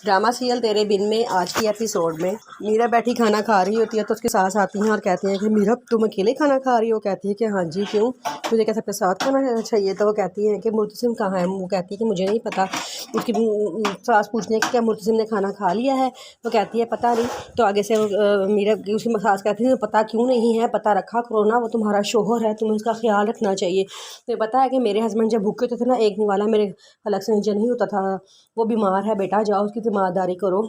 Drama serial तेरे बिन में आज की एपिसोड में मीरा बैठी खाना खा रही होती है तो उसके सास आती हैं और कहती हैं कि मीरा तुम अकेले खाना खा रही हो। कहती है कि हाँ जी क्यों, मुझे क्या सबके साथ खाना चाहिए। तो वो कहती है कि मुर्तसिम कहाँ है। वो कहती है कि मुझे नहीं पता। उसकी सास पूछने की क्या मुर्तसिम ने खाना खा लिया है। वो कहती है पता नहीं। तो आगे से मीरा की उसकी सास कहती है पता क्यों नहीं है, पता रखा करो ना, वो तुम्हारा शोहर है, तुम्हें उसका ख्याल रखना चाहिए। तो पता है कि मेरे हस्बैंड जब भूखे होते थे ना, एक निवाला मेरे अलग से नीचे नहीं होता था, वो बीमार है बेटा, जाओ उसकी ज़िम्मेदारी करो।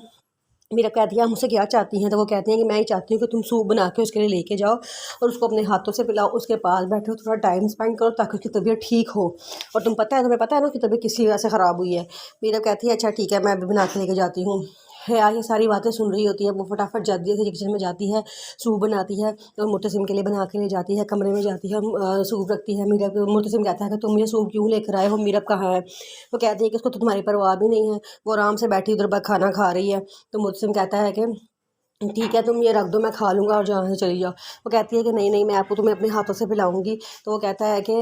मीरा कहती है आप मुझसे क्या चाहती हैं। तो वो कहती हैं कि मैं ये चाहती हूँ कि तुम सूप बना के उसके लिए लेके जाओ और उसको अपने हाथों से पिलाओ, उसके पास बैठो, थोड़ा टाइम स्पेंड करो ताकि उसकी तबीयत ठीक हो। और तुम्हें पता है ना उसकी तबीयत किस वजह से ख़राब हुई है। मीरा कहती है अच्छा ठीक है, मैं अभी बना के लेके जाती हूँ। है ये सारी बातें सुन रही होती है, वो फटाफट जाती है किचन में, जाती है सूप बनाती है और मुर्तसिम के लिए बना के ले जाती है। कमरे में जाती है, सूप रखती है। मीरा मुर्तसिम कहता है कि तुम मुझे सूप क्यों लेकर आए हो, मीरब कहाँ है। वो कहती है कि उसको तो तुम्हारी परवाह भी नहीं है, वो आराम से बैठी उधर खाना खा रही है। तो मुर्तसिम कहता है कि ठीक है तुम ये रख दो, मैं खा लूँगा और जहाँ से चली जाओ। वो कहती है कि नहीं नहीं, मैं आपको तुम्हें अपने हाथों से पिलाऊंगी। तो वो कहता है कि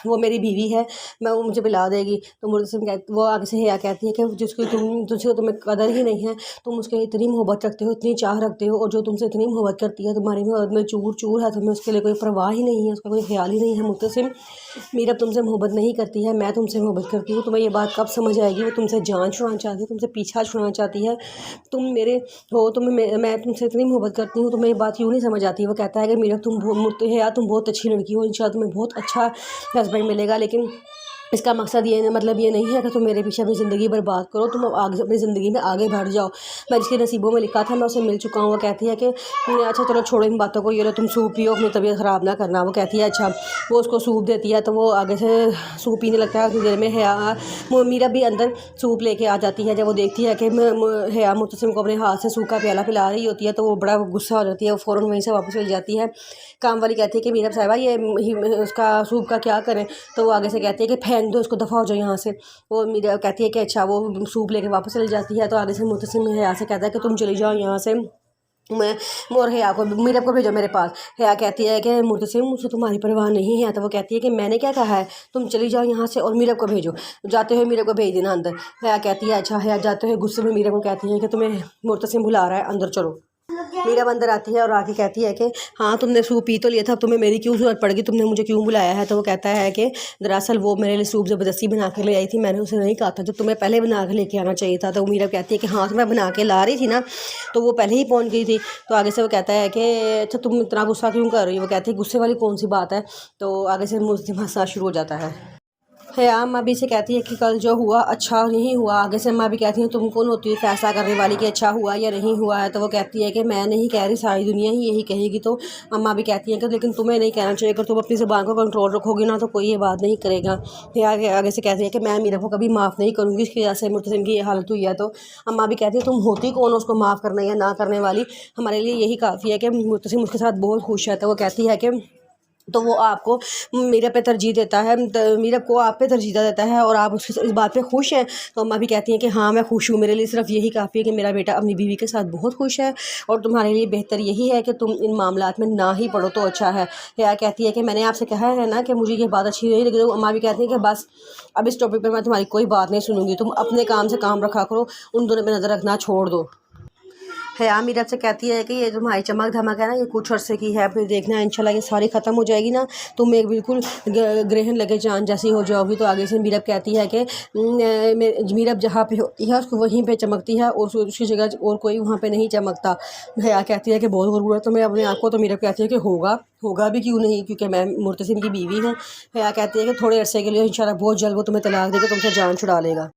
वो मेरी बीवी है, मैं वो मुझे पिला देगी। तो मुर्तसिम वो आगे से हिया कहती है कि जिसको तुम्हें कदर ही नहीं है, तुम उसके इतनी मोहब्बत रखते हो, इतनी चाह रखते हो, और जो तुमसे इतनी मोहब्बत करती है, तुम्हारी मोहब्बत में चूर चूर है, तुम्हें उसके लिए कोई परवाह ही नहीं है, उसका कोई ख्याल ही नहीं है। मुर्तसिम मीरा तुमसे मोहब्बत नहीं करती है, मैं तुमसे मोहब्बत करती हूँ। तुम्हें ये बात कब समझ आएगी। वो तुमसे जान छुड़ाना चाहती है, तुमसे पीछा छुड़ाना चाहती है। तुम मेरे हो, मैं तुमसे इतनी मोहब्बत करती हूँ, तुम्हें ये बात क्यों नहीं समझ आती। वो कहता है कि मीरा तुम बहुत अच्छी लड़की हो, इंशाल्लाह तुम्हें बहुत अच्छा हस्बैंड मिलेगा, लेकिन इसका मकसद ये मतलब ये नहीं है कि तुम मेरे पीछे अपनी ज़िंदगी बर्बाद करो, तुम आगे अपनी ज़िंदगी में आगे बढ़ जाओ। मैं जिसके नसीबों में लिखा था मैं उसे मिल चुका हूँ। वो कहती है कि अच्छा चलो छोड़ो इन बातों को, ये लो तुम सूप पियो, अपनी तबीयत ख़राब ना करना। वो कहती है अच्छा। वो उसको सूप देती है तो वो आगे से सूप पीने लगता है। उतनी देर में हया मीरा भी अंदर सूप लेके आ जाती है। जब वो देखती है कि हया मुर्तसिम को अपने हाथ से सूखा प्याला पिला रही होती है तो वो बड़ा गुस्सा हो जाती है, वो फ़ौरन वहीं से वापस चली जाती है। काम वाली कहती है कि मीरा साहिबा ये उसका सूप का क्या करें। तो वो आगे से कहती है कि फेंक दो इसको, दफ़ा हो जाओ यहाँ से। वो मीरा कहती है कि अच्छा। वो सूप लेके वापस चली जाती है तो आगे से मुर्तसिम हया से कहता है कि तुम चली जाओ यहाँ से, मैं और हया को मीरा को भेजो मेरे पास। हया कहती है कि मुर्तसिम मुझसे तुम्हारी परवाह नहीं है। तो वो कहती है कि मैंने क्या कहा है, तुम चली जाओ यहाँ से और मीरा को भेजो, जाते हुए मीरा को भेज देना अंदर। हया कहती है अच्छा। हया जाते हुए गुस्से में मीरा को कहती है कि तुम्हें मुर्तसिम बुला रहा है, अंदर चलो। मीरा अंदर आती है और आके कहती है कि हाँ तुमने सूप पी तो लिया था, तुम्हें मेरी क्यों ज़रूरत पड़ेगी, तुमने मुझे क्यों बुलाया है। तो वो कहता है कि दरअसल वो मेरे लिए सूप ज़बरदस्ती बना के ले आई थी, मैंने उसे नहीं कहा था, जो तुम्हें पहले बना के लेके आना चाहिए था। तो मीरा कहती है कि हाँ तो मैं बना के ला रही थी ना, तो वो पहले ही पहुँच गई थी। तो आगे से वो कहता है कि अच्छा तुम इतना गुस्सा क्यों कर रही हो। वो कहती है गुस्से वाली कौन सी बात है। तो आगे से मुझसे हंसना शुरू हो जाता है। हया अम्मा भी से कहती है कि कल जो हुआ अच्छा नहीं हुआ। आगे से अम्मा भी कहती हैं तुम कौन होती है फैसला करने वाली कि अच्छा हुआ या नहीं हुआ है। तो वो कहती है कि मैं नहीं कह रही, सारी दुनिया ही यही कहेगी। तो अम्मा भी कहती हैं कि लेकिन तुम्हें नहीं कहना चाहिए, अगर तुम अपनी ज़ुबान को कंट्रोल रखोगी ना तो कोई ये बात नहीं करेगा। हया आगे से कहती है कि मैं मीरा को कभी माफ़ नहीं करूँगी, इसकी वजह से मुर्तसिम की ये हालत हुई है। तो अम्मा भी कहती है तुम होती कौन हो उसको माफ़ करने या ना करने वाली, हमारे लिए यही काफ़ी है कि मुर्तसिम उसके साथ बहुत खुश है। तो वो कहती है कि तो वो आपको मीरा पे तरजीह देता है, मीरा को आप पे तरजीह देता है और आप उसकी इस बात पे खुश हैं। तो अम्मा भी कहती हैं कि हाँ मैं खुश हूँ, मेरे लिए सिर्फ यही काफ़ी है कि मेरा बेटा अपनी बीवी के साथ बहुत खुश है और तुम्हारे लिए बेहतर यही है कि तुम इन मामलात में ना ही पढ़ो तो अच्छा है। या कहती है कि मैंने आपसे कहा है ना कि मुझे ये बात अच्छी नहीं लगी। तो अम्मा भी कहती हैं कि बस अब इस टॉपिक पर मैं तुम्हारी कोई बात नहीं सुनूंगी, तुम अपने काम से काम रखा करो, उन दोनों पर नज़र रखना छोड़ दो। हया मीरा से कहती है कि ये तुम्हारी चमक धमक है ना, ये कुछ अरसे की है, फिर देखना इंशाल्लाह ये सारी ख़त्म हो जाएगी ना, तुम एक बिल्कुल ग्रहण लगे चांद जैसी हो जाओगी। तो आगे से मीरब कहती है कि मीरब जहाँ पे होती है उसको वहीं पे चमकती है और उसकी जगह और कोई वहाँ पे नहीं चमकता। हया कहती है कि बहुत ज़रूरत है तुम्हें अपने आप को। तो मीरब कहती है कि होगा भी क्यों नहीं, क्योंकि मैं मुर्तसिम की बीवी हूँ। हया कहती है कि थोड़े अरसे के लिए इंशाल्लाह बहुत जल्द वो तुम्हें तलाक देकर तुमसे जान छुड़ा लेगा।